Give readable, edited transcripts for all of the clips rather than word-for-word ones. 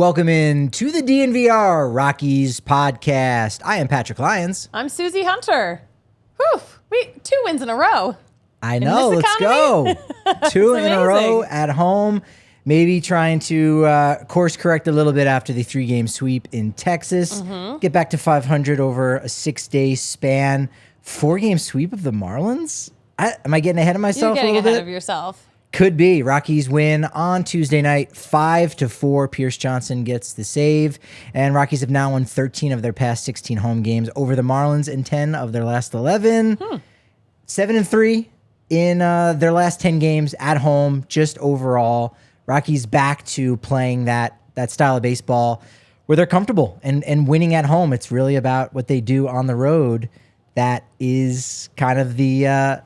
welcome in to the DNVR Rockies Podcast. I am Patrick Lyons. I'm Suzie Hunter. Whew, 2 wins in a row. I know, let's go. 2 in a row at home. Maybe trying to course correct a little bit after the 3-game sweep in Texas. Get back to 500 over a 6-day span. 4-game sweep of the Marlins? Am I getting ahead of myself a little bit? You're getting ahead of yourself. Could be. Rockies win on Tuesday night, 5-4. Pierce Johnson gets the save. And Rockies have now won 13 of their past 16 home games over the Marlins and 10 of their last 11. 7-3 in their last 10 games at home, just overall. Rockies back to playing that style of baseball where they're comfortable and winning at home. It's really about what they do on the road. That is kind of the...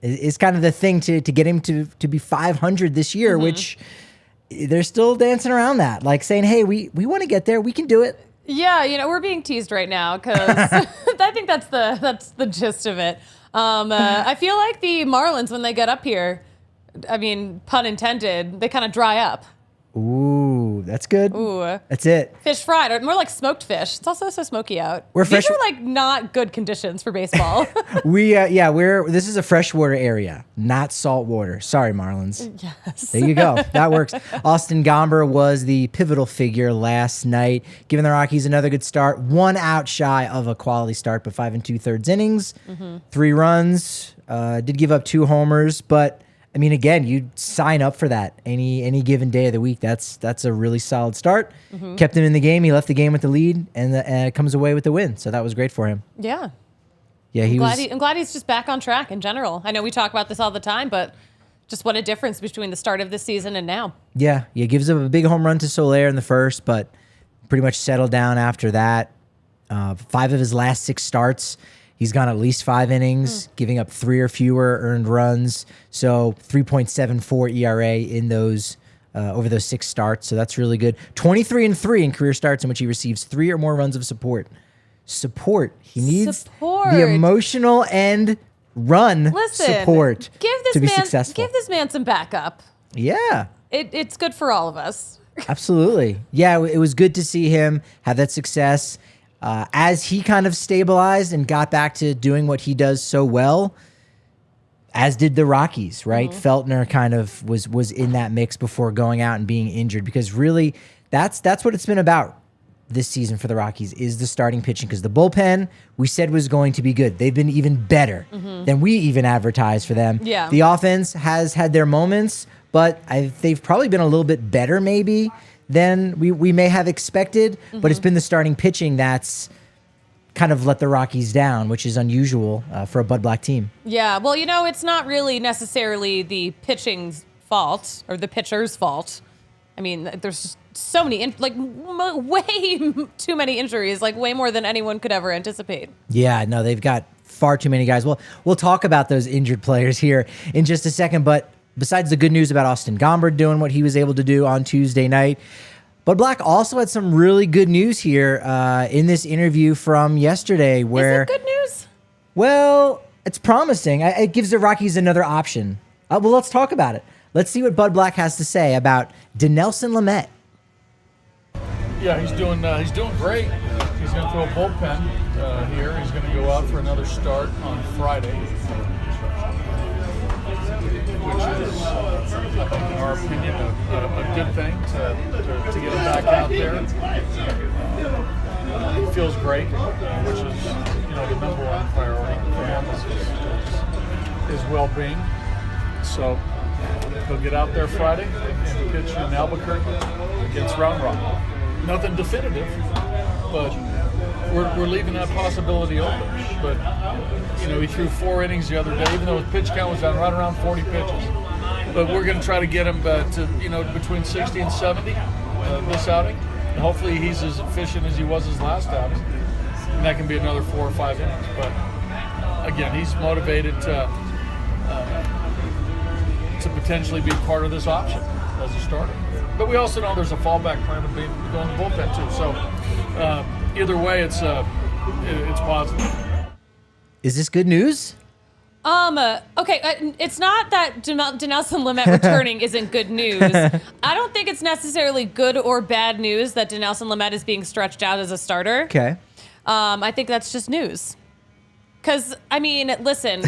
Is kind of the thing to get him to be 500 this year, which they're still dancing around that, like saying, hey, we want to get there. We can do it. Yeah, we're being teased right now because I think that's the gist of it. I feel like the Marlins, when they get up here, I mean, pun intended, they kind of dry up. Ooh, that's good. Ooh. That's it. Fish fried, or more like smoked fish. It's also so smoky out. These are like not good conditions for baseball. This is a freshwater area, not saltwater. Sorry, Marlins. Yes. There you go. That works. Austin Gomber was the pivotal figure last night, giving the Rockies another good start. 1 out shy of a quality start, but 5 2/3 innings, 3 runs. Did give up 2 homers, but I mean, again, you'd sign up for that any given day of the week. That's a really solid start. Kept him in the game. He left the game with the lead, and comes away with the win. So that was great for him. Yeah. Yeah, I'm glad he's just back on track in general. I know we talk about this all the time, but just what a difference between the start of this season and now. Yeah, gives up a big home run to Soler in the first, but pretty much settled down after that. 5 of his last 6 starts, he's gone at least 5 innings, giving up 3 or fewer earned runs. So 3.74 ERA in those over those 6 starts. So that's really good. 23-3 in career starts in which he receives 3 or more runs of support. He needs the emotional and run support to be successful. Give this man some backup. Yeah. It's good for all of us. Absolutely. Yeah, it was good to see him have that success. As he kind of stabilized and got back to doing what he does so well, as did the Rockies, right? Feltner kind of was in that mix before going out and being injured, because really that's what it's been about this season for the Rockies, is the starting pitching, because the bullpen we said was going to be good. They've been even better than we even advertised for them. Yeah. The offense has had their moments, but they've probably been a little bit better maybe than we may have expected, but it's been the starting pitching that's kind of let the Rockies down, which is unusual for a Bud Black team. Yeah, well, it's not really necessarily the pitching's fault or the pitcher's fault. I mean, there's just so many, way too many injuries, like way more than anyone could ever anticipate. Yeah, no, they've got far too many guys. Well, we'll talk about those injured players here in just a second, but besides the good news about Austin Gomber doing what he was able to do on Tuesday night, Bud Black also had some really good news here in this interview from yesterday. Where, is it good news? Well, it's promising. It gives the Rockies another option. Well, let's talk about it. Let's see what Bud Black has to say about Dinelson Lamet. Yeah, he's doing great. He's going to throw a bullpen here. He's going to go out for another start on Friday, which is, I think, in our opinion, a good thing to get him back out there. He feels great, which is the number one priority for him is his well-being. So he'll get out there Friday and pitch in Albuquerque against Round Rock. Nothing definitive, but we're leaving that possibility open. But he threw 4 innings the other day, even though his pitch count was down right around 40 pitches. But we're going to try to get him to between 60 and 70 this outing. And hopefully he's as efficient as he was his last outing, and that can be another 4 or 5 innings. But again, he's motivated to potentially be part of this option as a starter. But we also know there's a fallback plan of going to the bullpen too. So either way, it's positive. Is this good news? Okay, it's not that Dinelson Lamet returning isn't good news. I don't think it's necessarily good or bad news that Dinelson Lamet is being stretched out as a starter. Okay. I think that's just news. Because, I mean, listen,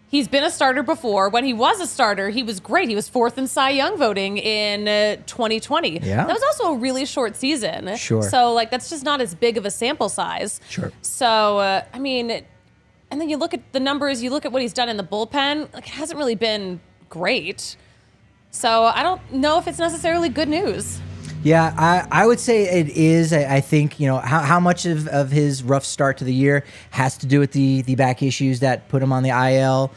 he's been a starter before. When he was a starter, he was great. He was 4th in Cy Young voting in 2020. Yeah. That was also a really short season. Sure. So, like, that's just not as big of a sample size. Sure. So, I mean... And then you look at the numbers, you look at what he's done in the bullpen, like, it hasn't really been great. So I don't know if it's necessarily good news. Yeah, I would say it is. I think, you know, how much of his rough start to the year has to do with the back issues that put him on the IL.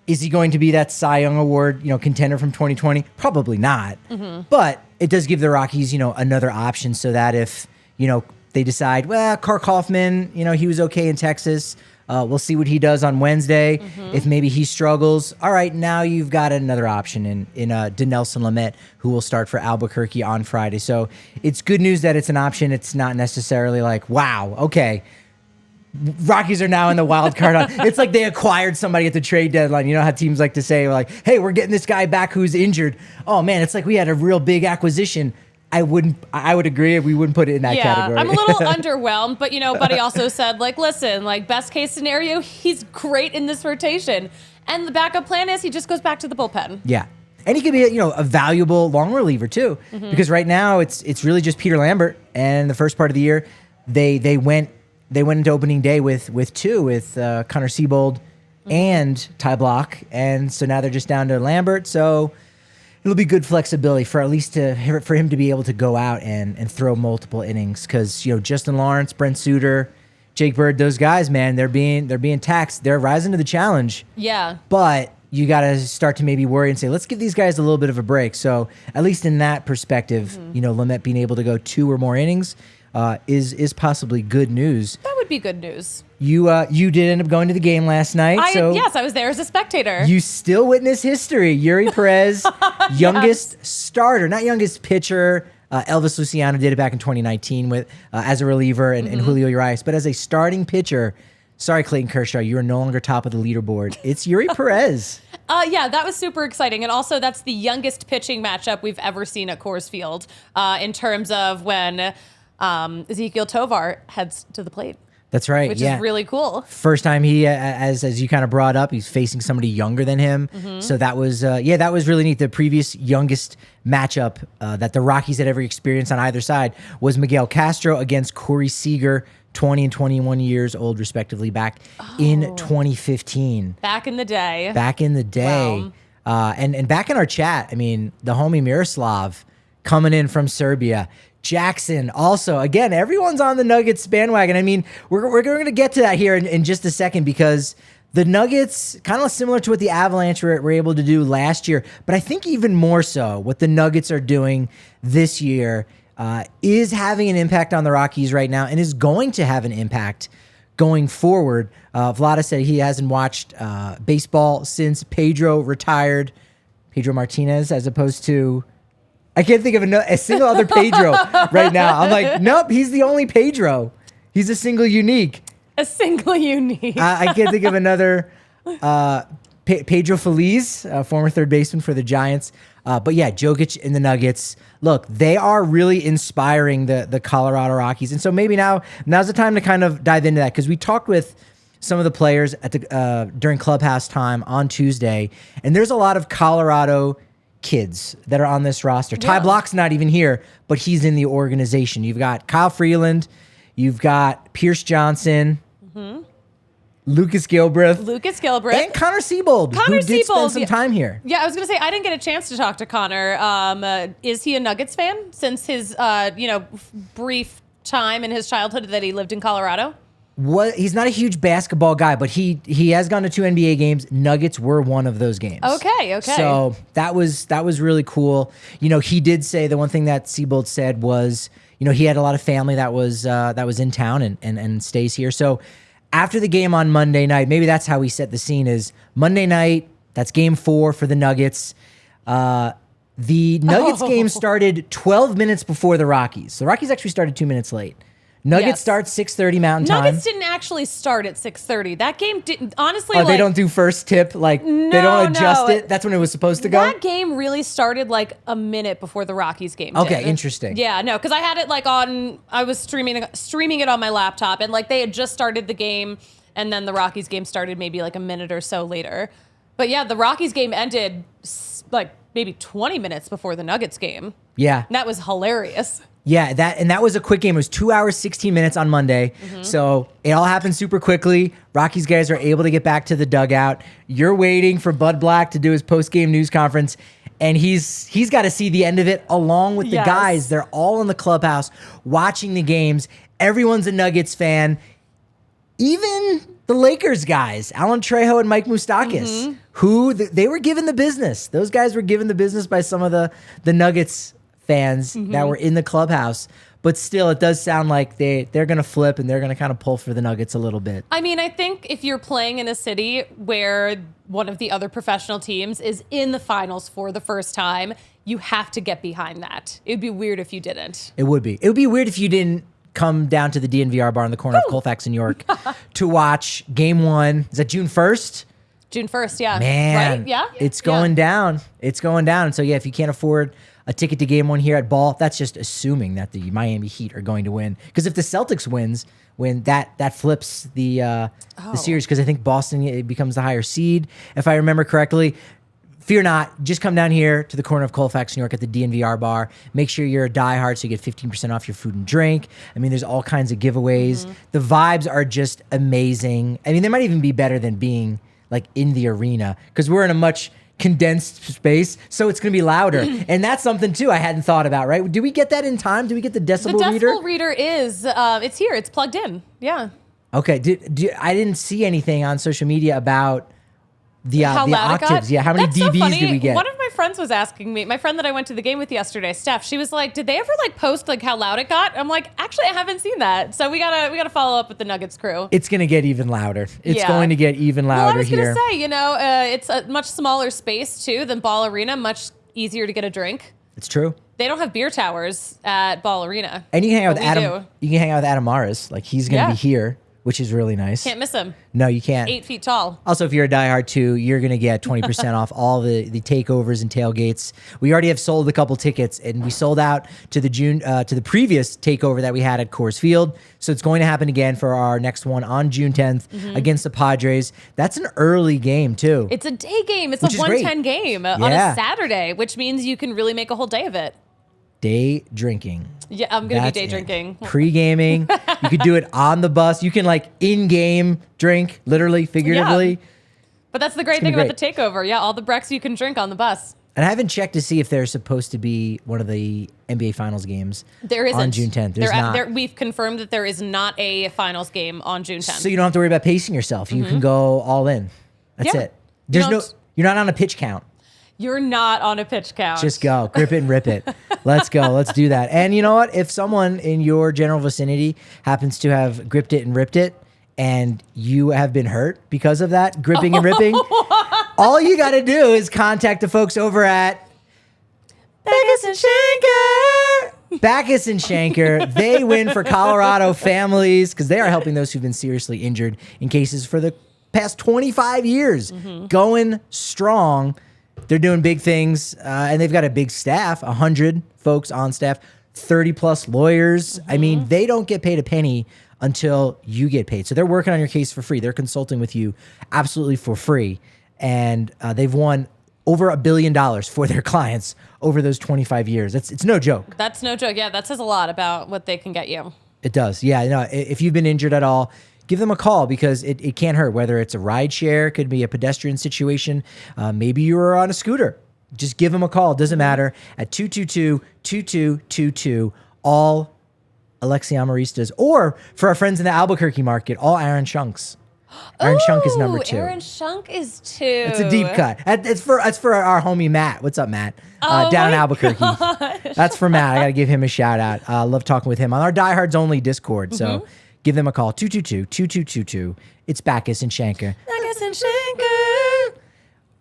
Is he going to be that Cy Young Award, you know, contender from 2020? Probably not. Mm-hmm. But it does give the Rockies, you know, another option so that if, you know, they decide, well, Carl Kaufman, you know, he was okay in Texas. We'll see what he does on Wednesday. Mm-hmm. If maybe he struggles, all right, now you've got another option in Dinelson Lamet, who will start for Albuquerque on Friday. So it's good news that it's an option. It's not necessarily like, wow, okay, Rockies are now in the wild card. It's like they acquired somebody at the trade deadline. You know how teams like to say, like, hey, we're getting this guy back who's injured. Oh, man, it's like we had a real big acquisition. I would agree if we wouldn't put it in that category. I'm a little underwhelmed, but, you know, Buddy also said, like, listen, like, best case scenario, he's great in this rotation. And the backup plan is he just goes back to the bullpen. Yeah. And he could be, you know, a valuable long reliever too. Mm-hmm. Because right now it's really just Peter Lambert. And the first part of the year, they went into opening day with Connor Siebold and Ty Block. And so now they're just down to Lambert. So it'll be good flexibility for at least for him to be able to go out and throw multiple innings, because, you know, Justin Lawrence, Brent Suter, Jake Bird, those guys, man, they're being taxed. They're rising to the challenge. Yeah. But you got to start to maybe worry and say, let's give these guys a little bit of a break. So at least in that perspective, you know, Lamet being able to go 2 or more innings is possibly good news. That would be good news. You did end up going to the game last night. Yes, I was there as a spectator. You still witness history. Yuri Perez, youngest starter, not youngest pitcher. Elvis Luciano did it back in 2019 with as a reliever and Julio Urias. But as a starting pitcher, sorry, Clayton Kershaw, you are no longer top of the leaderboard. It's Yuri Perez. Yeah, that was super exciting. And also, that's the youngest pitching matchup we've ever seen at Coors Field in terms of when Ezekiel Tovar heads to the plate. That's right. Which is really cool. First time he, as you kind of brought up, he's facing somebody younger than him. Mm-hmm. So that was, that was really neat. The previous youngest matchup that the Rockies had ever experienced on either side was Miguel Castro against Corey Seager, 20 and 21 years old, respectively, back in 2015. Back in the day. Wow. And back in our chat, I mean, the homie Miroslav coming in from Serbia. Jackson also, again, everyone's on the Nuggets bandwagon. I mean, we're going to get to that here in just a second, because the Nuggets, kind of similar to what the Avalanche were able to do last year, but I think even more so, what the Nuggets are doing this year is having an impact on the Rockies right now and is going to have an impact going forward. Vlada said he hasn't watched baseball since Pedro retired. Pedro Martinez, as opposed to... I can't think of a single other Pedro right now. I'm like, nope, he's the only Pedro. He's a single unique. A single unique. I can't think of another Pedro Feliz, former third baseman for the Giants. But yeah, Jokić and the Nuggets. Look, they are really inspiring the Colorado Rockies. And so maybe now's the time to kind of dive into that, because we talked with some of the players at the during clubhouse time on Tuesday, and there's a lot of Colorado kids that are on this roster. Yeah. Ty Block's not even here, but he's in the organization. You've got Kyle Freeland, you've got Pierce Johnson, Lucas Gilbreth, and Connor Siebold, who did spend some time here. Yeah, I was going to say, I didn't get a chance to talk to Connor. Is he a Nuggets fan since his brief time in his childhood that he lived in Colorado? He's not a huge basketball guy, but he has gone to 2 NBA games. Nuggets were one of those games. Okay. So that was really cool. You know, he did say the one thing that Siebold said was, you know, he had a lot of family that was in town and stays here. So after the game on Monday night, maybe that's how we set the scene, is Monday night, that's game 4 for the Nuggets. The Nuggets game started 12 minutes before the Rockies. The Rockies actually started 2 minutes late. Nuggets start 6:30 Mountain Time. Nuggets didn't actually start at 6:30. That game didn't, honestly. They don't do first tip, they don't adjust it. That's when it was supposed to go. That game really started like a minute before the Rockies game. Okay, interesting. Yeah, no, because I had it I was streaming it on my laptop, and they had just started the game, and then the Rockies game started maybe like a minute or so later. But yeah, the Rockies game ended maybe 20 minutes before the Nuggets game. Yeah, and that was hilarious. Yeah, that was a quick game. It was 2 hours, 16 minutes on Monday. So it all happened super quickly. Rockies guys are able to get back to the dugout. You're waiting for Bud Black to do his post-game news conference, and he's got to see the end of it along with the guys. They're all in the clubhouse watching the games. Everyone's a Nuggets fan. Even the Lakers guys, Alan Trejo and Mike Moustakas, who they were given the business. Those guys were given the business by some of the Nuggets fans that were in the clubhouse, but still it does sound like they're going to flip and they're going to kind of pull for the Nuggets a little bit. I mean, I think if you're playing in a city where one of the other professional teams is in the finals for the first time, you have to get behind that. It'd be weird if you didn't. It would be. It would be weird if you didn't come down to the DNVR bar on the corner of Colfax and York to watch game 1. Is that June 1st? June 1st, yeah. Man, right? Yeah. It's going down. It's going down. And so, yeah, if you can't afford a ticket to game 1 here at Ball, that's just assuming that the Miami Heat are going to win. Because if the Celtics win, that flips the series. Because I think Boston it becomes the higher seed, if I remember correctly. Fear not. Just come down here to the corner of Colfax, New York at the DNVR bar. Make sure you're a diehard so you get 15% off your food and drink. I mean, there's all kinds of giveaways. The vibes are just amazing. I mean, they might even be better than being in the arena because we're in a much condensed space, so it's going to be louder. And that's something too I hadn't thought about, right? Do we get that in time? Do we get the decibel reader? The decibel reader is, it's here. It's plugged in. Yeah. Okay. I didn't see anything on social media about the octaves. Yeah. How many dBs did we get? One of my friends was asking me, my friend that I went to the game with yesterday, Steph, she was like, did they ever post how loud it got? I'm like, actually, I haven't seen that. So we gotta follow up with the Nuggets crew. It's going to get even louder. It's going to get even louder here. Well, I was going to say, it's a much smaller space too than Ball Arena, much easier to get a drink. It's true. They don't have beer towers at Ball Arena. And you can hang out with Adam. You can hang out with Adam Mares. He's going to be here, which is really nice. Can't miss him. No, you can't. 8 feet tall. Also, if you're a diehard too, you're going to get 20% off all the takeovers and tailgates. We already have sold a couple tickets, and we sold out to the previous takeover that we had at Coors Field. So it's going to happen again for our next one on June 10th against the Padres. That's an early game too. It's a day game. It's a 1:10 game on a Saturday, which means you can really make a whole day of it. Day drinking. Yeah, I'm going to be day drinking. Pre-gaming. You could do it on the bus. You can in-game drink, literally, figuratively. Yeah. But that's the great thing about the takeover. Yeah, all the Brex you can drink on the bus. And I haven't checked to see if there's supposed to be one of the NBA Finals games. There isn't. On June 10th. There's not. We've confirmed that there is not a Finals game on June 10th. So you don't have to worry about pacing yourself. You can go all in. That's it. You're not on a pitch count. You're not on a pitch count. Just go. Grip it and rip it. Let's go. Let's do that. And you know what? If someone in your general vicinity happens to have gripped it and ripped it, and you have been hurt because of that gripping and ripping, all you got to do is contact the folks over at Backus and Shanker. Backus and Shanker. They win for Colorado families because they are helping those who've been seriously injured in cases for the past 25 years. Going strong. They're doing big things, and they've got a big staff, 100 folks on staff, 30-plus lawyers. I mean, they don't get paid a penny until you get paid. So they're working on your case for free. They're consulting with you absolutely for free, and they've won over $1 billion for their clients over those 25 years. It's no joke. That's no joke. Yeah, that says a lot about what they can get you. It does. Yeah, no, if you've been injured at all, give them a call because it can't hurt. Whether it's a ride share, could be a pedestrian situation. Maybe you were on a scooter. Just give them a call. It doesn't matter. At 222-2222, all Alexi Amaristas. Or for our friends in the Albuquerque market, all Aaron Shunks. Aaron Shunk is number 2. Aaron Shunk is 2. It's a deep cut. It's for our homie Matt. What's up, Matt? Down in Albuquerque. Gosh. That's for Matt. I got to give him a shout out. Love talking with him on our Diehards Only Discord. So give them a call, 222-2222. It's Backus and Shanker. Backus and Shanker.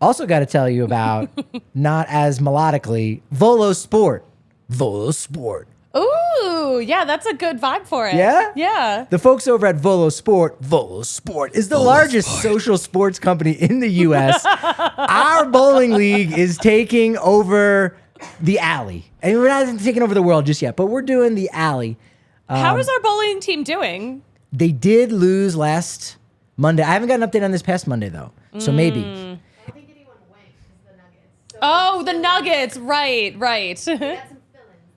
Also got to tell you about, not as melodically, Volo Sport. Volo Sport. Ooh, yeah, that's a good vibe for it. Yeah? Yeah. The folks over at Volo Sport is the largest social sports company in the U.S. Our bowling league is taking over the alley. And we're not taking over the world just yet, but we're doing the alley. How is our bowling team doing? They did lose last Monday. I haven't got an update on this past Monday, though. So maybe. I don't think anyone went because the Nuggets. So Oh, the Nuggets. Right. they got some fill-ins,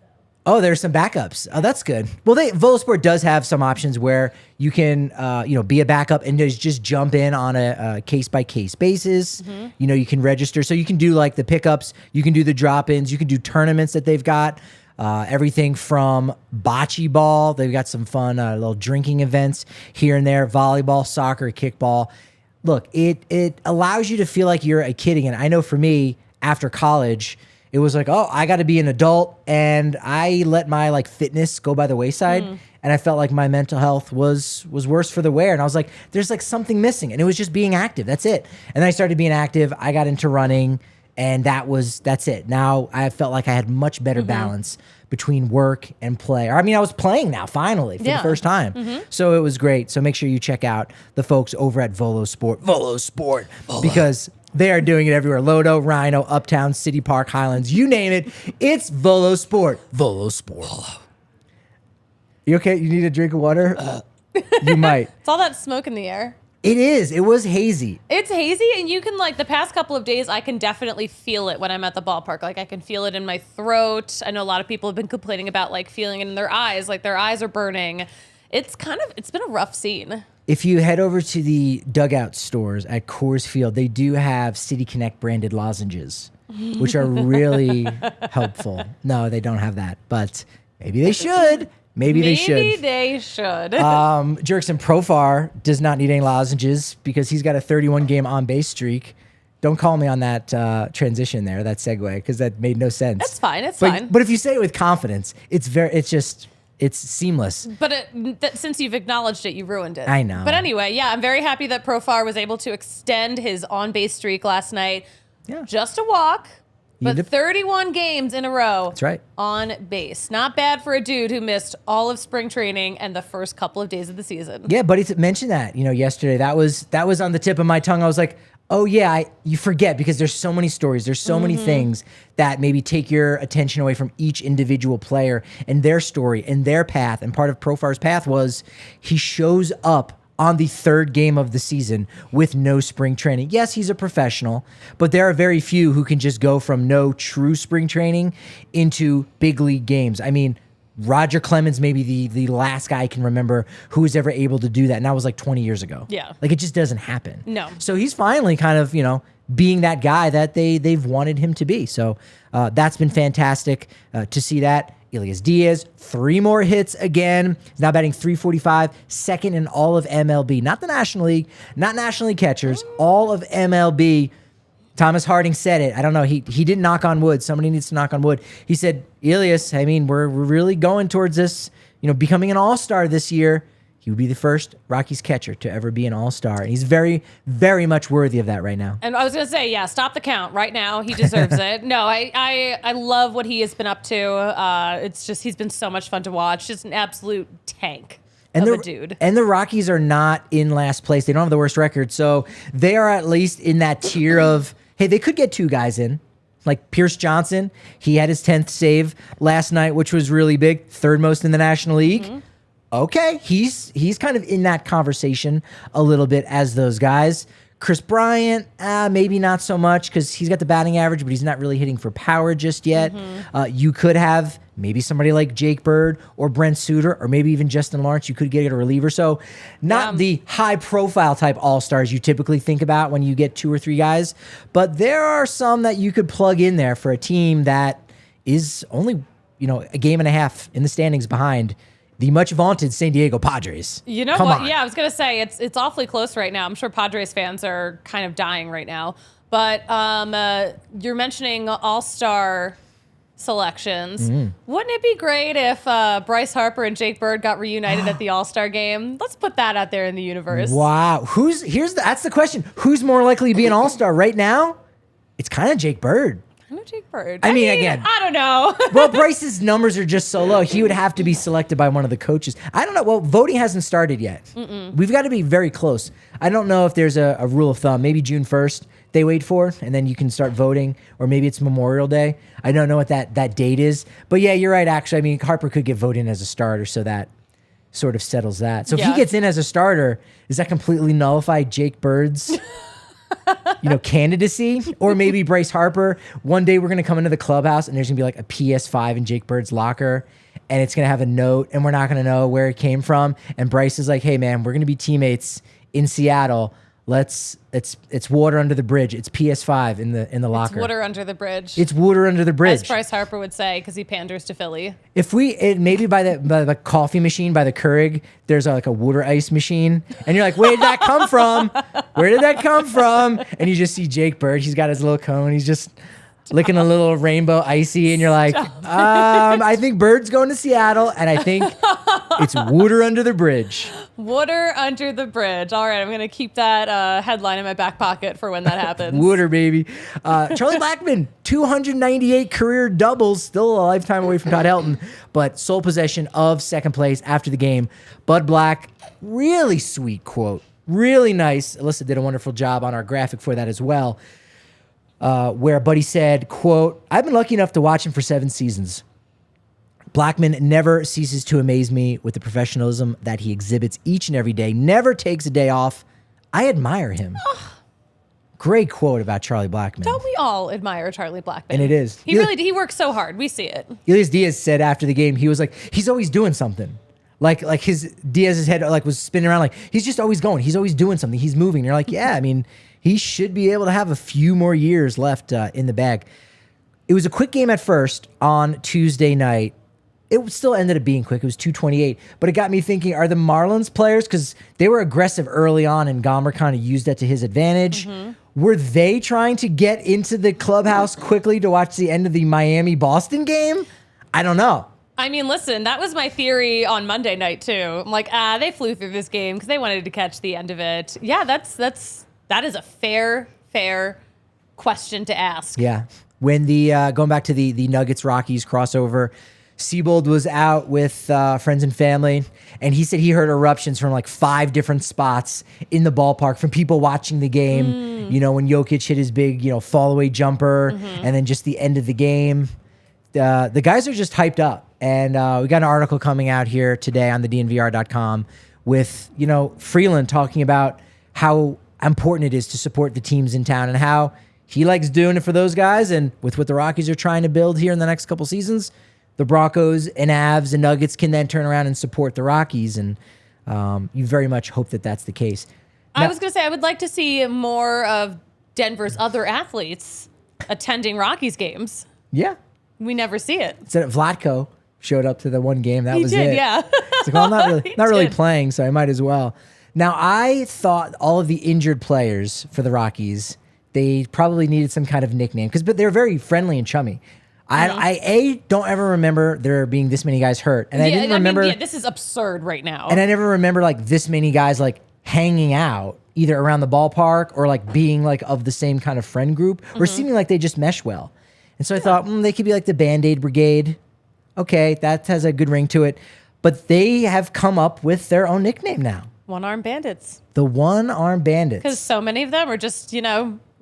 though. Oh, there's some backups. Oh, that's good. Well, Volosport does have some options where you can, be a backup and just jump in on a case-by-case basis. You can register. So you can do like the pickups. You can do the drop-ins. You can do tournaments that they've got. Everything from bocce ball. They've got some fun little drinking events here and there. Volleyball, soccer, kickball. Look, it allows you to feel like you're a kid again. I know for me, after college, it was like, oh, I got to be an adult, and I let my like fitness go by the wayside, and I felt like my mental health was worse for the wear, and I was like, there's like something missing, and it was just being active. That's it. And then I started being active. I got into running, and that's it. Now I felt like I had much better balance between work and play. I mean, I was playing now finally for the first time, so it was great. So make sure you check out the folks over at Volo Sport, because they are doing it everywhere. Lodo, Rhino, Uptown, City Park, Highlands, you name it. It's Volo Sport. Volo Sport. You okay? You need a drink of water? You might. It's all that smoke in the air. It is. It was hazy. It's hazy, and you can, like, the past couple of days, I can definitely feel it when I'm at the ballpark. Like, I can feel it in my throat. I know a lot of people have been complaining about, like, feeling it in their eyes, like their eyes are burning. It's been a rough scene. If you head over to the dugout stores at Coors Field, they do have City Connect branded lozenges, which are really helpful. No, they don't have that, but maybe they should. Maybe they should. Jerkson Profar does not need any lozenges because he's got a 31-game on-base streak. Don't call me on that transition there, that segue, because that made no sense. That's fine. It's fine. But if you say it with confidence, it's seamless. But since you've acknowledged it, you ruined it. I know. But anyway, yeah, I'm very happy that Profar was able to extend his on-base streak last night. Yeah. Just a walk. But 31 games in a row. That's right. On base. Not bad for a dude who missed all of spring training and the first couple of days of the season. Yeah, buddy mentioned that, yesterday. That was on the tip of my tongue. I was like, oh yeah, you forget because there's so many stories. There's so many things that maybe take your attention away from each individual player and their story and their path. And part of Profar's path was he shows up on the third game of the season with no spring training. Yes, he's a professional, but there are very few who can just go from no true spring training into big league games. I mean, Roger Clemens may be the last guy I can remember who was ever able to do that, and that was like 20 years ago. Yeah. Like, it just doesn't happen. No. So he's finally kind of, being that guy that they've wanted him to be. So that's been fantastic to see that. Elias Diaz, 3 more hits again. He's now batting .345, second in all of MLB. Not the National League, not National League catchers, all of MLB. Thomas Harding said it. I don't know. He didn't knock on wood. Somebody needs to knock on wood. He said, Elias, I mean, we're really going towards this, becoming an all-star this year. He would be the first Rockies catcher to ever be an all-star. And he's very, very much worthy of that right now. And I was going to say, yeah, stop the count right now. He deserves it. No, I love what he has been up to. It's just, he's been so much fun to watch. Just an absolute tank of a dude. And the Rockies are not in last place. They don't have the worst record. So they are at least in that tier of, hey, they could get 2 guys in. Like Pierce Johnson, he had his 10th save last night, which was really big. 3rd most in the National League. Okay, he's kind of in that conversation a little bit as those guys. Chris Bryant, maybe not so much because he's got the batting average, but he's not really hitting for power just yet. You could have maybe somebody like Jake Bird or Brent Suter or maybe even Justin Lawrence. You could get a reliever. So not the high-profile type all-stars you typically think about when you get 2 or 3 guys, but there are some that you could plug in there for a team that is only a game and a half in the standings behind the much vaunted San Diego Padres. You know Come what? on. Yeah, I was gonna say it's awfully close right now. I'm sure Padres fans are kind of dying right now. But you're mentioning all-star selections. Wouldn't it be great if Bryce Harper and Jake Bird got reunited at the All-Star game? Let's put that out there in the universe. Wow. That's the question. Who's more likely to be an all-star right now? It's kind of Jake Bird. I know Jake Bird. I mean, again, I don't know. well, Bryce's numbers are just so low. He would have to be selected by one of the coaches. I don't know. Well, voting hasn't started yet. We've got to be very close. I don't know if there's a rule of thumb. Maybe June 1st they wait for, and then you can start voting. Or maybe it's Memorial Day. I don't know what that date is. But yeah, you're right, actually. I mean, Harper could get voted in as a starter, so that sort of settles that. So if he gets in as a starter, does that completely nullify Jake Bird's candidacy? Or maybe Bryce Harper, one day we're going to come into the clubhouse and there's going to be like a PS5 in Jake Bird's locker and it's going to have a note and we're not going to know where it came from. And Bryce is like, hey man, we're going to be teammates in Seattle. It's water under the bridge. It's PS5 in the locker. It's water under the bridge. It's water under the bridge. As Bryce Harper would say, because he panders to Philly. If maybe by the coffee machine by the Keurig, there's like a water ice machine, and you're like, where did that come from? Where did that come from? And you just see Jake Bird. He's got his little cone. He's just licking a little rainbow icy, and you're like, I think Bird's going to Seattle, and I think it's water under the bridge. Water under the bridge. All right, I'm going to keep that headline in my back pocket for when that happens. Water, baby. Charlie Blackmon, 298 career doubles, still a lifetime away from Todd Helton, but sole possession of second place after the game. Bud Black, really sweet quote. Really nice. Alyssa did a wonderful job on our graphic for that as well, where Buddy said, quote, I've been lucky enough to watch him for 7 seasons. Blackmon never ceases to amaze me with the professionalism that he exhibits each and every day, never takes a day off. I admire him. Great quote about Charlie Blackmon. Don't we all admire Charlie Blackmon? And it is. He works so hard. We see it. Elias Diaz said after the game, he was like, he's always doing something. Like Diaz's head was spinning around like, he's just always going. He's always doing something. He's moving. And you're like, yeah, I mean, he should be able to have a few more years left in the bag. It was a quick game at first on Tuesday night. It still ended up being quick. It was 2:28. But it got me thinking, are the Marlins players, because they were aggressive early on and Gomer kind of used that to his advantage, were they trying to get into the clubhouse quickly to watch the end of the Miami-Boston game? I don't know. I mean, listen, that was my theory on Monday night, too. I'm like, they flew through this game because they wanted to catch the end of it. Yeah, that is a fair question to ask. Yeah. When going back to the Nuggets Rockies crossover, Siebold was out with friends and family, and he said he heard eruptions from like 5 different spots in the ballpark from people watching the game. You know, when Jokić hit his big, fall away jumper, and then just the end of the game. The guys are just hyped up, and we got an article coming out here today on the DNVR.com with Freeland talking about how important it is to support the teams in town and how he likes doing it for those guys, and with what the Rockies are trying to build here in the next couple seasons. The Broncos and Avs and Nuggets can then turn around and support the Rockies, and you very much hope that that's the case. I was going to say, I would like to see more of Denver's other athletes attending Rockies games. Yeah. We never see it. So Vlatko showed up to the one game. That was it. Yeah. It's like, well, I'm not really playing, so I might as well. Now, I thought all of the injured players for the Rockies, they probably needed some kind of nickname, but they're very friendly and chummy. I don't ever remember there being this many guys hurt. And I didn't remember. This is absurd right now. And I never remember like this many guys like hanging out either around the ballpark or like being like of the same kind of friend group or seeming like they just mesh well. And so I thought they could be like the Band-Aid Brigade. Okay, that has a good ring to it. But they have come up with their own nickname now. One-Armed Bandits. The One-Armed Bandits. Because so many of them are just,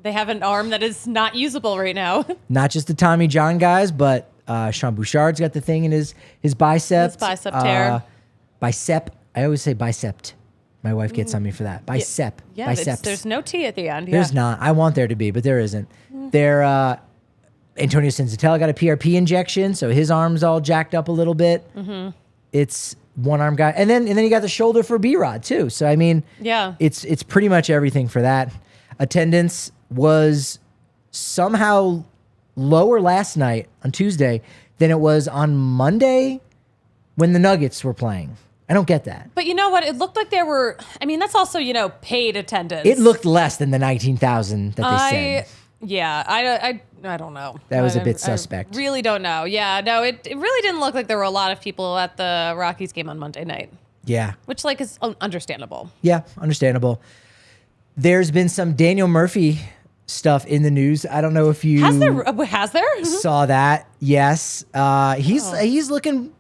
they have an arm that is not usable right now. Not just the Tommy John guys, but Sean Bouchard's got the thing in his bicep. His bicep tear. Bicep. I always say bicep. My wife gets on me for that. Bicep. Yeah, biceps. There's no T at the end. There's not. I want there to be, but there isn't. There. Antonio Senzatella got a PRP injection, so his arm's all jacked up a little bit. It's one-arm guy. And then you got the shoulder for B-Rod, too. So, I mean, it's pretty much everything for that. Attendance was somehow lower last night on Tuesday than it was on Monday when the Nuggets were playing. I don't get that. But you know what? It looked like there were, that's also, paid attendance. It looked less than the 19,000 that they said. Yeah, I don't know. That was a bit suspect. I really don't know. Yeah, no, it really didn't look like there were a lot of people at the Rockies game on Monday night. Yeah. Which, is understandable. Yeah, understandable. There's been some Daniel Murphy stuff in the news. I don't know if you Has there? saw that. Yes. He's looking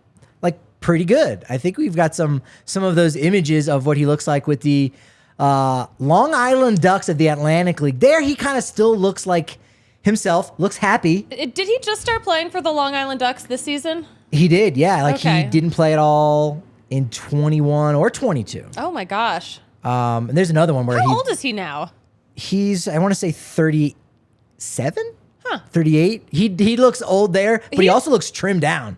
like pretty good. I think we've got some of those images of what he looks like with the Long Island Ducks of the Atlantic League. There he kind of still looks like himself, looks happy. Did he just start playing for the Long Island Ducks this season? He did, yeah. Like Okay. he didn't play at all in 21 or 22. Oh my gosh. And there's another one where How old is he now? he's I want to say 37? Huh. 38. He looks old there, but he also looks trimmed down.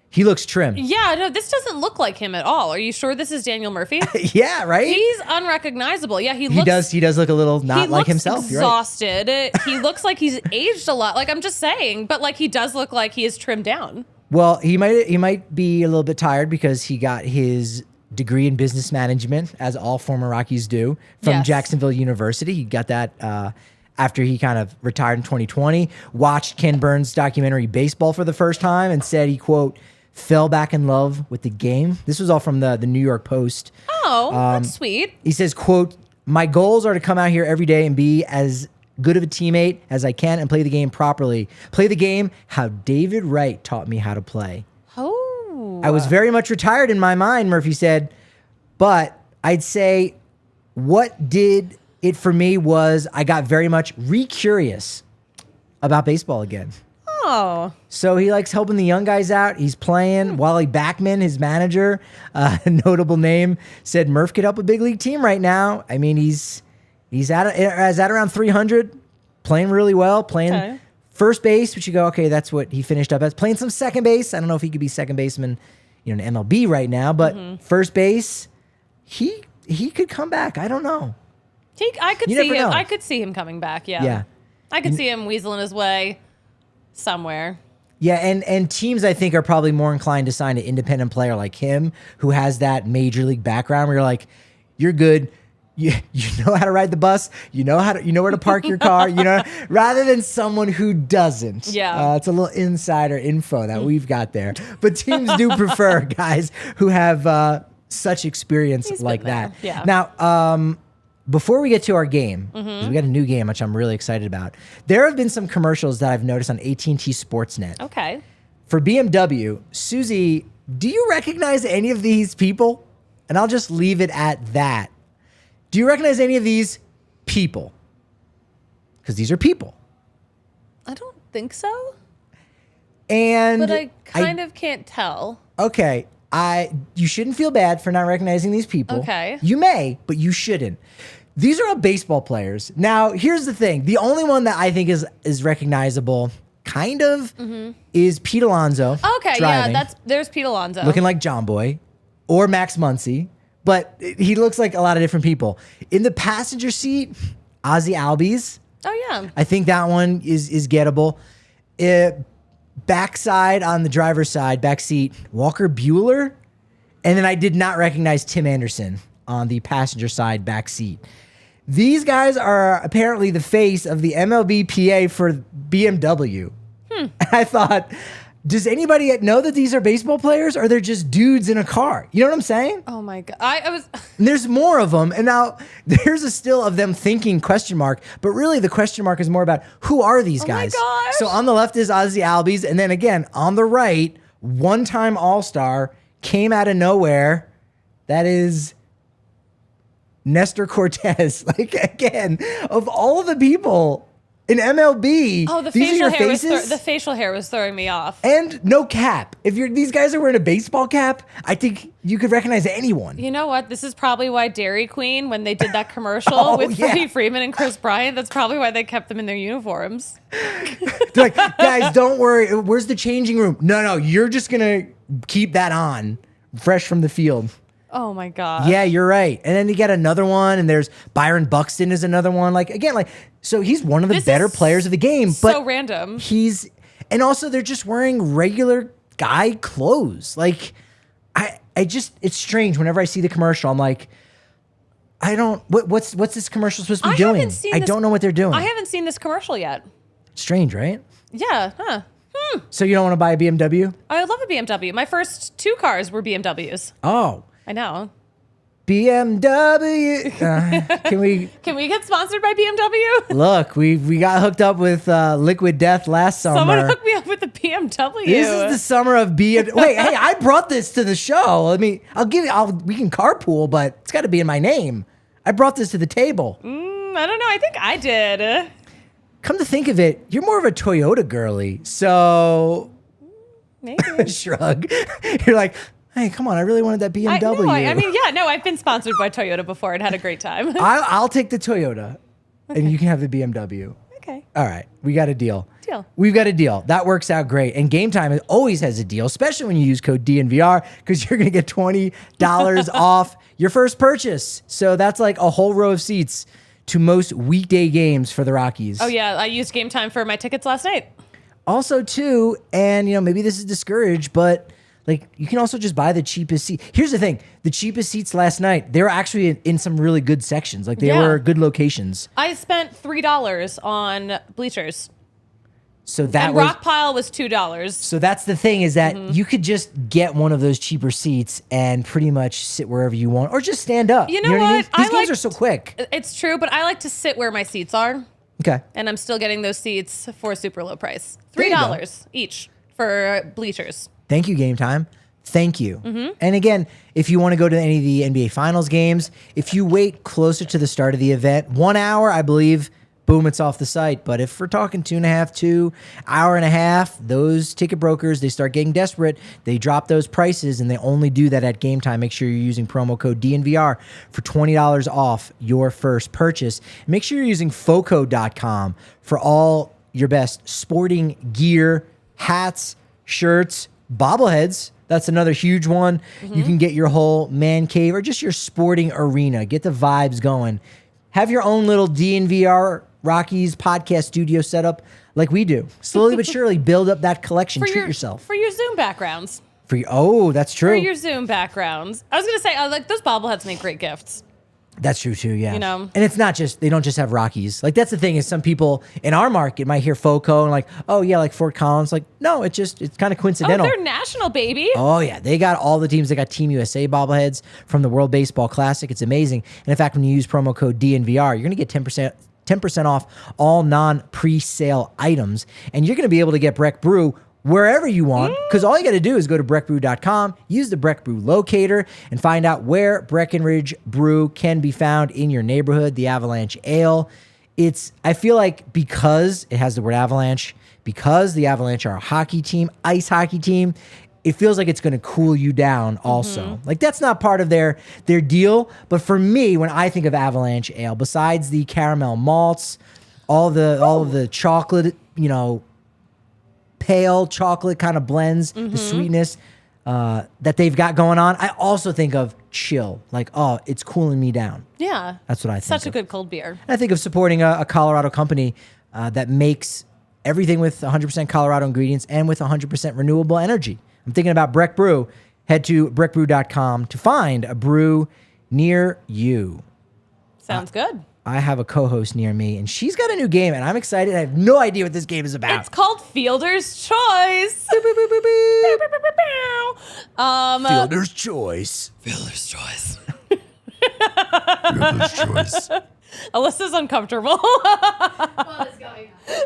He looks trim. Yeah, no, this doesn't look like him at all. Are you sure this is Daniel Murphy? Yeah, right? He's unrecognizable. Yeah, he looks... He does look a little not like himself. You're right. Exhausted. He looks like he's aged a lot. Like, I'm just saying, but like he does look like he is trimmed down. Well, he might be a little bit tired because he got his degree in business management, as all former Rockies do, from Yes. Jacksonville University. He got that after he kind of retired in 2020, watched Ken Burns' documentary Baseball for the first time and said he, quote, fell back in love with the game. This was all from the New York Post. Oh, that's sweet. He says, quote, my goals are to come out here every day and be as good of a teammate as I can and play the game properly. Play the game how David Wright taught me how to play. Oh. I was very much retired in my mind, Murphy said, but I'd say what did it for me was I got very much re-curious about baseball again. Oh. So he likes helping the young guys out. He's playing. Wally Backman, his manager, a notable name, said Murph could help a big league team right now. I mean, he's at around 300, playing really well, playing first base, which you go, okay, that's what he finished up as. Playing some second base. I don't know if he could be second baseman, in MLB right now, but first base, he could come back. I don't know. I could You see never him. know. I could see him coming back. Yeah. Yeah. I could see him weaseling his way somewhere. Yeah, and teams I think are probably more inclined to sign an independent player like him who has that major league background where you're like, you're good. You know how to ride the bus. You know where to park your car. Rather than someone who doesn't. Yeah. It's a little insider info that we've got there. But teams do prefer guys who have such experience He's like been there. that. Yeah. Now, before we get to our game, 'cause we got a new game which I'm really excited about. There have been some commercials that I've noticed on AT&T Sportsnet. Okay. For BMW, Suzie, do you recognize any of these people? And I'll just leave it at that. Do you recognize any of these people? Because these are people. I don't think so. And But I kind of can't tell. Okay. You shouldn't feel bad for not recognizing these people. Okay. You may, but you shouldn't. These are all baseball players. Now, here's the thing. The only one that I think is recognizable, kind of, is Pete Alonso. Okay, driving, yeah, there's Pete Alonso. looking like John Boy, or Max Muncy, but he looks like a lot of different people. In the passenger seat, Ozzie Albies. Oh yeah. I think that one is gettable. Backside on the driver's side, back seat, Walker Buehler. And then I did not recognize Tim Anderson on the passenger side, back seat. These guys are apparently the face of the MLB PA for BMW. I thought, does anybody know that these are baseball players or they're just dudes in a car? You know what I'm saying? Oh my god. I was And there's more of them. And now there's a still of them thinking question mark. But really the question mark is more about who are these my guys? gosh. So on the left is Ozzie Albies. And then again, on the right, one-time All-Star came out of nowhere. That is Nestor Cortez. Like, again, of all of the people in MLB, the these are facial your hair faces. the facial hair was throwing me off. And no cap. If these guys are wearing a baseball cap, I think you could recognize anyone. You know what? This is probably why Dairy Queen, when they did that commercial Oh, with yeah. Freddie Freeman and Chris Bryant, that's probably why they kept them in their uniforms. They're like, guys, don't worry. Where's the changing room? No, you're just going to keep that on fresh from the field. Oh my god. Yeah, you're right. And then you get another one, and there's Byron Buxton is another one. Like, again, so he's one of the This better is players of the game. So But random. and also they're just wearing regular guy clothes. Like, it's strange. Whenever I see the commercial, I'm like, what's this commercial supposed to be doing? I don't know what they're doing. I haven't seen this commercial yet. Strange, right? Yeah. Huh. So you don't want to buy a BMW? I love a BMW. My first two cars were BMWs. Oh. I know. BMW. Can we get sponsored by BMW? Look, we got hooked up with Liquid Death last summer. Someone hooked me up with the BMW. This is the summer of BMW. Wait, hey, I brought this to the show. We can carpool, but it's got to be in my name. I brought this to the table. I don't know. I think I did. Come to think of it, you're more of a Toyota girly. So, Maybe. shrug. You're like, hey, come on, I really wanted that BMW. I've been sponsored by Toyota before and had a great time. I'll take the Toyota, and you can have the BMW. Okay. All right, we got a deal. Deal. We've got a deal. That works out great. And Game Time always has a deal, especially when you use code DNVR, because you're going to get $20 off your first purchase. So that's like a whole row of seats to most weekday games for the Rockies. Oh, yeah. I used Game Time for my tickets last night. Also, too, and maybe this is discouraged, but like you can also just buy the cheapest seat. Here's the thing. The cheapest seats last night, they were actually in some really good sections. Like they were good locations. I spent $3 on bleachers. So that and was Rock Pile was $2. So that's the thing is that you could just get one of those cheaper seats and pretty much sit wherever you want or just stand up. You know what? I mean? what? These games are so quick. It's true, but I like to sit where my seats are. Okay. And I'm still getting those seats for a super low price. There you go. $3 each for bleachers. Thank you, Game Time. Thank you. And again, if you want to go to any of the NBA Finals games, if you wait closer to the start of the event, 1 hour, I believe, boom, it's off the site. But if we're talking 2.5, 2 hour and a half, those ticket brokers, they start getting desperate. They drop those prices, and they only do that at Game Time. Make sure you're using promo code DNVR for $20 off your first purchase. Make sure you're using FOCO.com for all your best sporting gear, hats, shirts, bobbleheads. That's another huge one. You can get your whole man cave or just your sporting arena. Get the vibes going. Have your own little DNVR Rockies podcast studio set up like we do. Slowly but surely build up that collection. Treat yourself. For your Zoom backgrounds. That's true. For your Zoom backgrounds. I was going to say, like those bobbleheads make great gifts. That's true too, yeah. And it's not just, they don't just have Rockies. Like that's the thing is some people in our market might hear FOCO and like, oh yeah, like Fort Collins. Like, no, it's kind of coincidental. Oh, they're national, baby. Oh yeah, they got all the teams. They got Team USA bobbleheads from the World Baseball Classic. It's amazing. And in fact, when you use promo code DNVR, you're going to get 10% off all non-pre-sale items. And you're going to be able to get Breck Brew wherever you want, because all you got to do is go to breckbrew.com, use the Breck Brew locator, and find out where Breckenridge Brew can be found in your neighborhood, the Avalanche Ale. I feel like because it has the word Avalanche, because the Avalanche are a hockey team, ice hockey team, it feels like it's going to cool you down also. Like that's not part of their deal, but for me, when I think of Avalanche Ale, besides the caramel malts, all of the chocolate, pale chocolate kind of blends, the sweetness that they've got going on. I also think of chill, like, oh, it's cooling me down. Yeah. That's what I think Such a of. good cold beer. And I think of supporting a Colorado company that makes everything with 100% Colorado ingredients and with 100% renewable energy. I'm thinking about Breck Brew. Head to breckbrew.com to find a brew near you. Sounds good. I have a co-host near me, and she's got a new game, and I'm excited. I have no idea what this game is about. It's called Fielder's Choice. Fielder's Choice. Fielder's Choice. Fielder's Choice. Alyssa's uncomfortable. What is going on?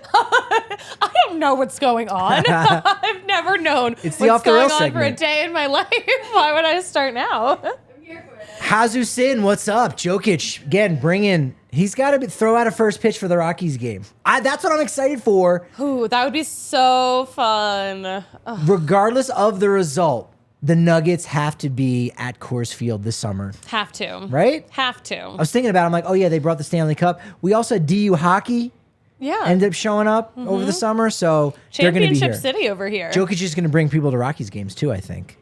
I don't know what's going on. I've never known It's the what's Off the Rails going on segment. for a day in my life. Why would I start now? I'm here for it. Hazusin, what's up? Jokić, again, bring in. He's got to throw out a first pitch for the Rockies game. That's what I'm excited for. Ooh, that would be so fun. Ugh. Regardless of the result, the Nuggets have to be at Coors Field this summer. Have to. Right? Have to. I was thinking about it. I'm like, oh, yeah, they brought the Stanley Cup. We also had DU Hockey Yeah. ended up showing up over the summer, so they're going to be here. Championship City over here. Jokić is going to bring people to Rockies games, too, I think.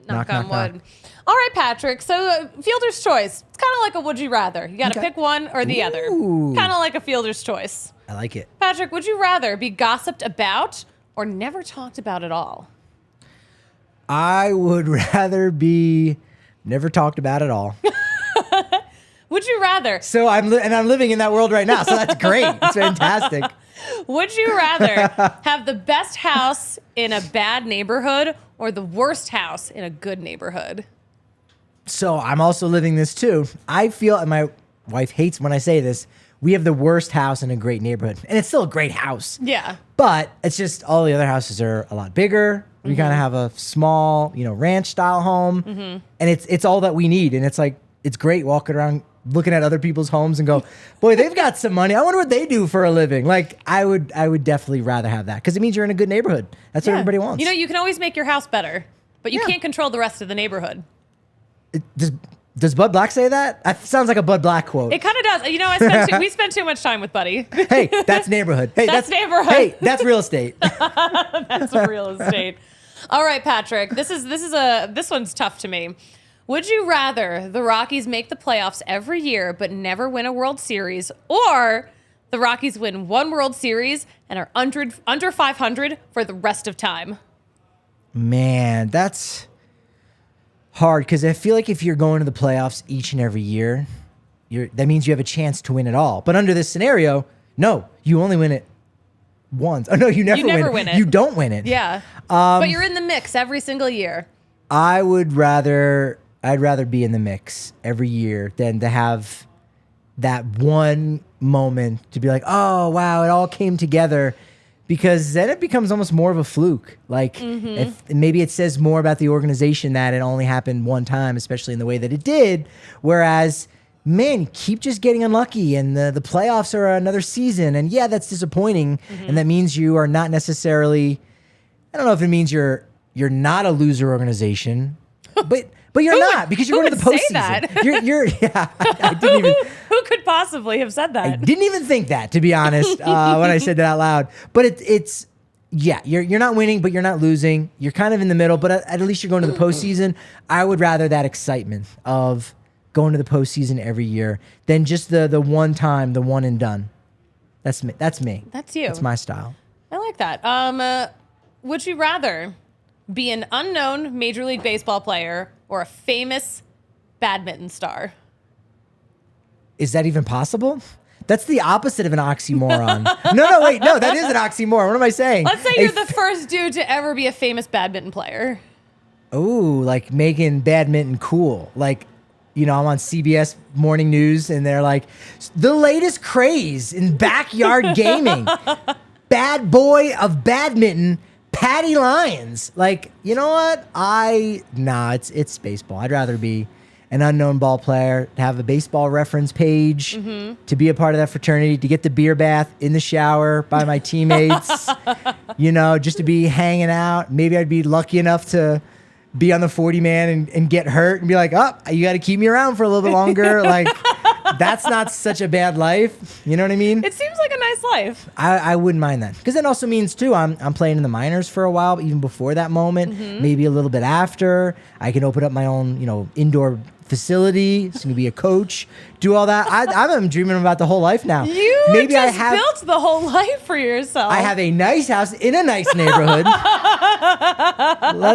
Knock on knock, wood. All right, Patrick. So Fielder's Choice. It's kind of like a would you rather. You got to Okay. pick one or the other. Ooh. Kind of like a Fielder's Choice. I like it. Patrick, would you rather be gossiped about or never talked about at all? I would rather be never talked about at all. Would you rather? So I'm living in that world right now, so that's great. It's fantastic. Would you rather have the best house in a bad neighborhood or the worst house in a good neighborhood? So I'm also living this too. I feel, and my wife hates when I say this, we have the worst house in a great neighborhood. And it's still a great house. Yeah. But it's just all the other houses are a lot bigger. We kind of have a small, ranch style home. And it's all that we need. And it's like, it's great walking around looking at other people's homes and go, boy, they've got some money. I wonder what they do for a living. Like I would definitely rather have that because it means you're in a good neighborhood. That's what everybody wants. You can always make your house better, but you can't control the rest of the neighborhood. Does Bud Black say that? That sounds like a Bud Black quote. It kind of does. We spend too much time with Buddy. Hey, that's neighborhood. Hey, that's neighborhood. Hey, that's real estate. That's real estate. All right, Patrick. This one's tough to me. Would you rather the Rockies make the playoffs every year but never win a World Series, or the Rockies win one World Series and are under 500 for the rest of time? Man, that's hard because I feel like if you're going to the playoffs each and every year, that means you have a chance to win it all. But under this scenario, no, you only win it once. Oh no, you never win it. You don't win it. Yeah, but you're in the mix every single year. I'd rather be in the mix every year than to have that one moment to be like, oh wow, it all came together. Because then it becomes almost more of a fluke. Like if maybe it says more about the organization that it only happened one time, especially in the way that it did. Whereas, man, keep just getting unlucky, and the playoffs are another season, and yeah, that's disappointing, and that means you are not necessarily. I don't know if it means you're not a loser organization, but you're not because you're going to the postseason. Say that? I didn't even. Who could possibly have said that? I didn't even think that, to be honest, when I said that out loud. But you're not winning, but you're not losing. You're kind of in the middle, but at least you're going to the postseason. I would rather that excitement of going to the postseason every year than just the one time, the one and done. That's me. That's me. That's you. That's my style. I like that. Would you rather be an unknown Major League Baseball player or a famous badminton star? Is that even possible? That's the opposite of an oxymoron. No, that is an oxymoron. What am I saying? Let's say you're the first dude to ever be a famous badminton player. Oh, like making badminton cool. Like, I'm on CBS Morning News and they're like, the latest craze in backyard gaming. Bad boy of badminton, Patty Lyons. Like, you know what? It's baseball. I'd rather be an unknown ball player, to have a baseball reference page, to be a part of that fraternity, to get the beer bath in the shower by my teammates, just to be hanging out. Maybe I'd be lucky enough to be on the 40-man and get hurt and be like, oh, you got to keep me around for a little bit longer. Like, that's not such a bad life. You know what I mean? It seems like a nice life. I wouldn't mind that. Because that also means, too, I'm playing in the minors for a while, even before that moment, maybe a little bit after. I can open up my own, indoor facility. It's going to be a coach. Do all that. I'm dreaming about the whole life now. You built the whole life for yourself. I have a nice house in a nice neighborhood.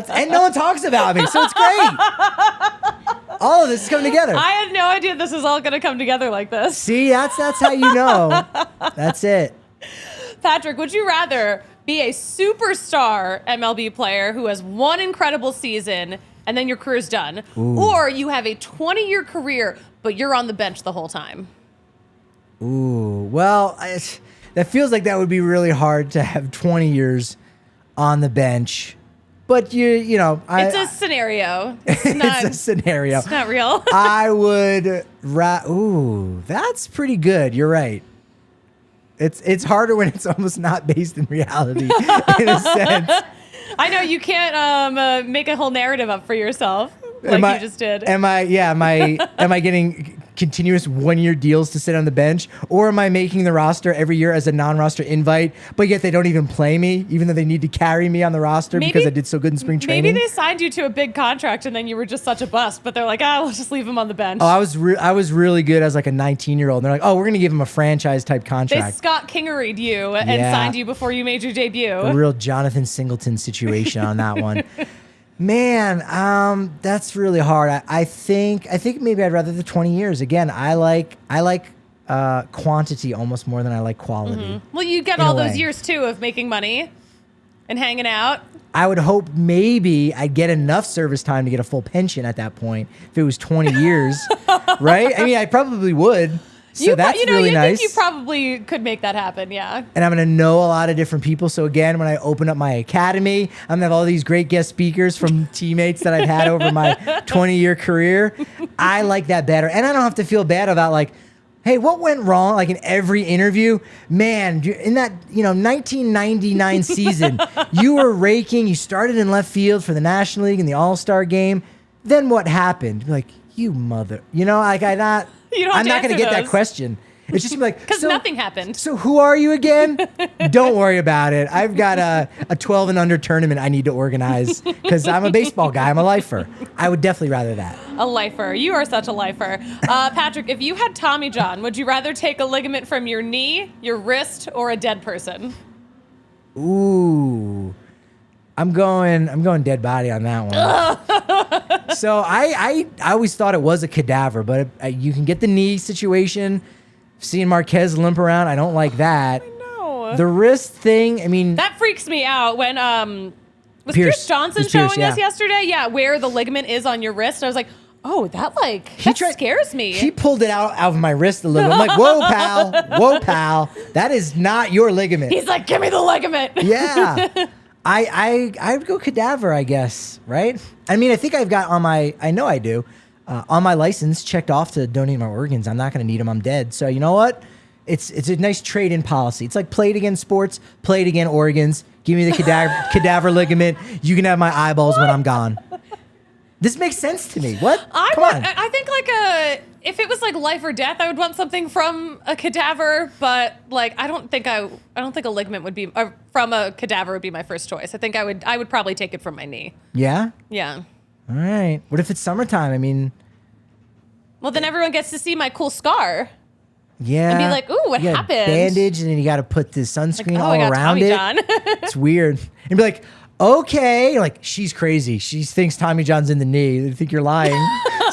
And no one talks about me, so it's great. All of this is coming together. I had no idea this is all going to come together like this. See, that's how you know. That's it. Patrick, would you rather be a superstar MLB player who has one incredible season and then your career's done, or you have a 20-year career but you're on the bench the whole time? Ooh, well, that feels like that would be really hard to have 20 years on the bench. But it's a scenario. It's a scenario. It's not real. I would. Ooh, that's pretty good. You're right. It's harder when it's almost not based in reality, in a sense. I know you can't make a whole narrative up for yourself you just did. Am I getting continuous 1-year deals to sit on the bench, or am I making the roster every year as a non-roster invite, but yet they don't even play me, even though they need to carry me on the roster because I did so good in spring training? Maybe they signed you to a big contract and then you were just such a bust, but they're like, we'll just leave him on the bench. Oh, I was really good as like a 19-year-old. And they're like, oh, we're going to give him a franchise type contract. They Scott Kingeried you and signed you before you made your debut. A real Jonathan Singleton situation on that one. Man, that's really hard. I think maybe I'd rather the 20 years. Again, I like quantity almost more than I like quality. Well, you get all those years too of making money and hanging out. I would hope maybe I'd get enough service time to get a full pension at that point if it was 20 years, right? I mean, I probably would. So that's really nice. Think you probably could make that happen, yeah. And I'm going to know a lot of different people. So again, when I open up my academy, I'm going to have all these great guest speakers from teammates that I've had over my 20-year career. I like that better. And I don't have to feel bad about like, hey, what went wrong? Like in every interview, man, in that 1999 season, you were raking. You started in left field for the National League in the All-Star game. Then what happened? Like, you mother, like I'm not going to get that question. It's just like because nothing happened. So who are you again? Don't worry about it. I've got a 12 and under tournament I need to organize because I'm a baseball guy. I'm a lifer. I would definitely rather that. A lifer. You are such a lifer. Patrick, if you had Tommy John, would you rather take a ligament from your knee, your wrist, or a dead person? Ooh. I'm going dead body on that one. So I always thought it was a cadaver, but you can get the knee situation. Seeing Marquez limp around, I don't like that. I know. The wrist thing, I mean... That freaks me out when... was Pierce Johnson showing us yesterday? Yeah, where the ligament is on your wrist. I was like, oh, that scares me. He pulled it out of my wrist a little. I'm like, whoa, pal. That is not your ligament. He's like, give me the ligament. Yeah. I would go cadaver, I guess, right? I mean, I think I've got I know I do, on my license checked off to donate my organs. I'm not going to need them. I'm dead. So you know what? It's a nice trade-in policy. It's like play it again sports, play it again organs. Give me the cadaver ligament. You can have my eyeballs when I'm gone. This makes sense to me. What? Come on. I think if it was like life or death, I would want something from a cadaver. But like, I don't think a ligament would be from a cadaver would be my first choice. I think I would probably take it from my knee. Yeah. Yeah. All right. What if it's summertime? I mean. Well, then everyone gets to see my cool scar. Yeah. And be like, ooh, what happened? Bandage, and then you got to put the sunscreen all I got around Tommy it. John. It's weird. And be like, okay. You're like, she's crazy. She thinks Tommy John's in the knee. They think you're lying.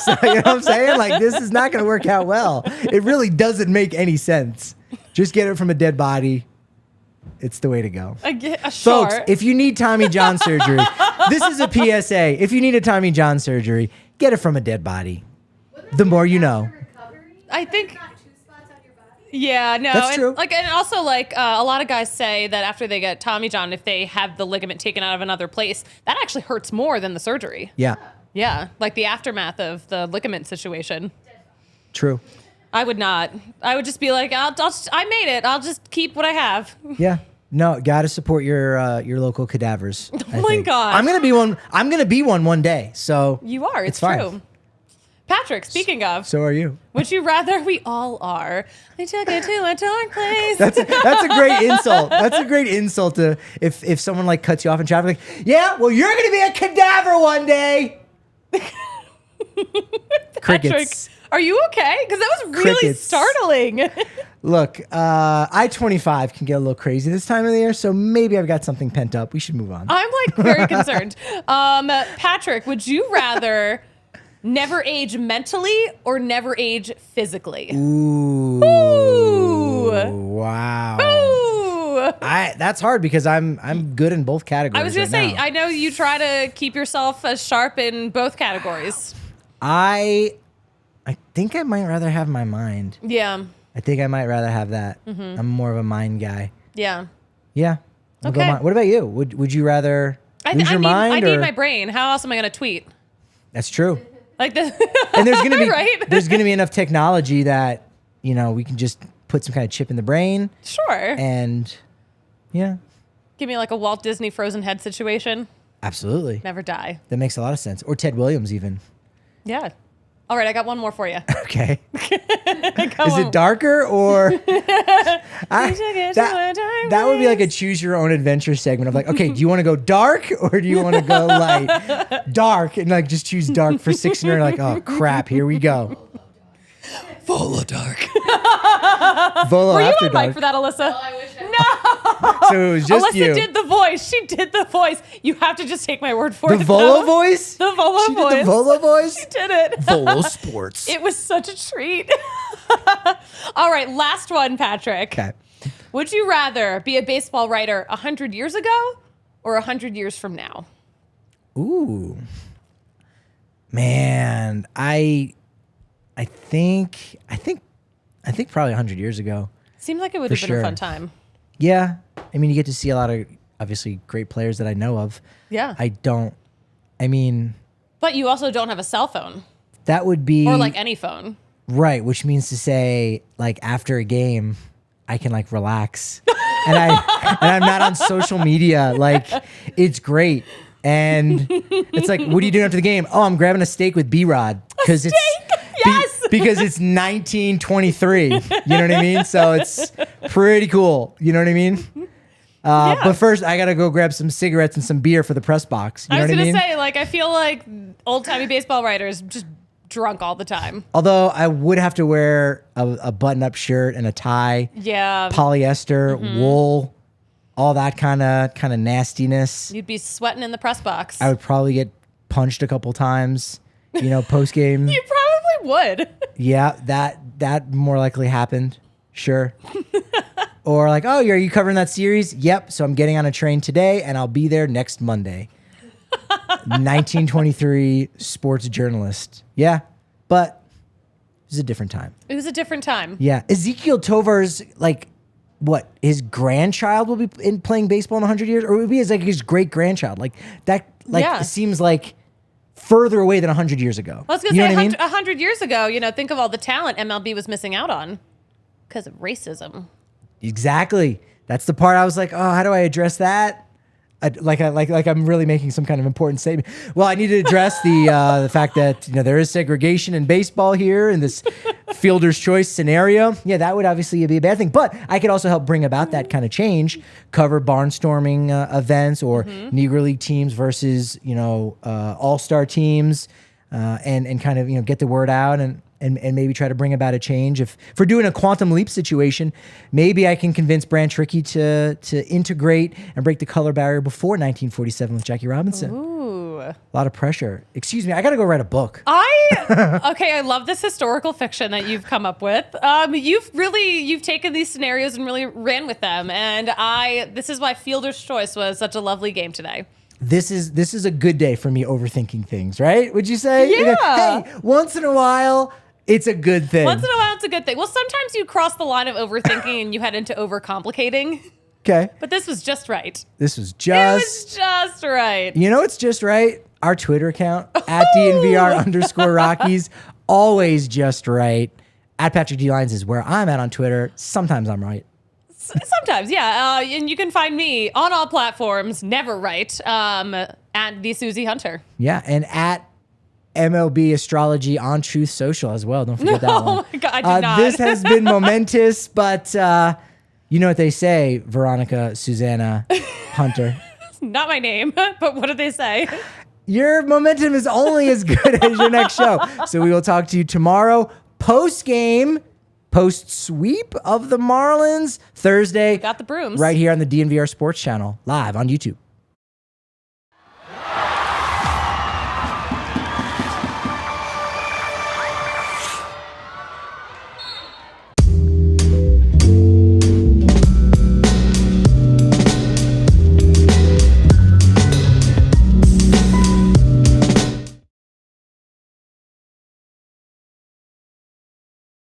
So, you know what I'm saying? Like, this is not going to work out well. It really doesn't make any sense. Just get it from a dead body. It's the way to go. Folks, if you need Tommy John surgery, this is a PSA. If you need a Tommy John surgery, get it from a dead body. The more you know. I think... Yeah, no, that's true. And also a lot of guys say that after they get Tommy John, if they have the ligament taken out of another place, that actually hurts more than the surgery. Yeah. Yeah, like the aftermath of the ligament situation. True. I would not. I would just be like, I made it. I'll just keep what I have. Yeah. No, got to support your local cadavers. Oh my God. I'm gonna be one day. So you are. It's fine. true. Patrick, speaking of, so are you? Would you rather? We all are. I took it to a dark place. That's a great insult. That's a great insult to if someone like cuts you off in traffic. Like, yeah, well, you're gonna be a cadaver one day. Crickets. Patrick, are you okay? Because that was really startling. Look, I-25 can get a little crazy this time of the year, so maybe I've got something pent up. We should move on. I'm very concerned. Patrick, would you rather never age mentally or never age physically? Ooh. Wow. Ooh. That's hard because I'm good in both categories. I was gonna say, I know you try to keep yourself as sharp in both categories. I think I might rather have my mind. Yeah. I think I might rather have that. Mm-hmm. I'm more of a mind guy. Yeah. Yeah. Okay. What about you? Would you rather lose your mind? I need my brain. How else am I gonna tweet? That's true. Like this. And there's gonna be right? There's gonna be enough technology that we can just put some kind of chip in the brain. Sure. And yeah. Give me like a Walt Disney Frozen head situation. Absolutely. Never die. That makes a lot of sense. Or Ted Williams even. Yeah. All right, I got one more for you. Okay. Is it darker or that would be like a choose your own adventure segment of like, okay, do you want to go dark or do you want to go light? Dark, and like just choose dark for 600. Like, oh crap, here we go. Volo dark. Volo Were you after on dark. mic for that, Alyssa? Oh, I wish I No. So it was just Alyssa you. did the voice. She did the voice. You have to just take my word for The it. Volo though. voice? The Volo She voice. did the Volo voice? She did it. Volo sports. It was such a treat. All right, last one, Patrick. Okay. Would you rather be a baseball writer 100 years ago or 100 years from now? Ooh, man, I think probably 100 years ago. Seems like it would For have been sure. a fun time. Yeah, I mean, you get to see a lot of obviously great players that I know of. Yeah. I mean, But you also don't have a cell phone that would be or like any phone. right, which means to say, like after a game, I can like relax, and I'm not on social media. Like it's great, and it's like, what are you doing after the game? Oh, I'm grabbing a steak with B-Rod because it's Yes. because it's 1923. You know what I mean? So it's pretty cool. You know what I mean? But first, I gotta go grab some cigarettes and some beer for the press box. You know I was what I going to mean? say, like, I feel like old-timey baseball writers just drunk all the time. Although I would have to wear a button-up shirt and a tie, Yeah. polyester, wool, all that kind of nastiness. You'd be sweating in the press box. I would probably get punched a couple times, post game. You probably would. Yeah, that more likely happened. Sure. Or like, oh, are you covering that series? Yep. So I'm getting on a train today and I'll be there next Monday. 1923 sports journalist. Yeah, but it was a different time. It was a different time. Yeah. Ezekiel Tovar's like, what, his grandchild will be playing baseball in 100 years? Or it would be his great grandchild? Like that, seems like further away than 100 years ago. I was going You to know say, what I mean? 100 years ago, think of all the talent MLB was missing out on because of racism. Exactly. That's the part I was like, oh, how do I address that? Like I'm really making some kind of important statement. Well, I need to address the fact that there is segregation in baseball here in this fielder's choice scenario. Yeah, that would obviously be a bad thing. But I could also help bring about that kind of change. Cover barnstorming events or Negro League teams versus all-star teams, and kind of get the word out and maybe try to bring about a change. If we're doing a quantum leap situation, maybe I can convince Branch Rickey to integrate and break the color barrier before 1947 with Jackie Robinson. Ooh. A lot of pressure. Excuse me, I got to go write a book. I love this historical fiction that you've come up with. You've taken these scenarios and really ran with them. And this is why Fielder's Choice was such a lovely game today. This is a good day for me overthinking things, right? Would you say? Yeah. Hey, once in a while, it's a good thing. Once in a while, it's a good thing. Well, sometimes you cross the line of overthinking and you head into overcomplicating. Okay. But this was just right. This was It was just... just right. You know what's just right? Our Twitter account, at DNVR_Rockies. Always just right. At Patrick D. Lyons is where I'm at on Twitter. Sometimes I'm right. Sometimes, yeah. And you can find me on all platforms, never right, at the Suzie Hunter. Yeah, and at MLB Astrology on Truth Social as well. Don't forget that one. Oh my God, I did not. This has been momentous, but you know what they say, Veronica Susanna Hunter. Not my name, but what did they say? Your momentum is only as good as your next show. So we will talk to you tomorrow, post-game, post-sweep of the Marlins, Thursday. Got the brooms. Right here on the DNVR Sports Channel, live on YouTube.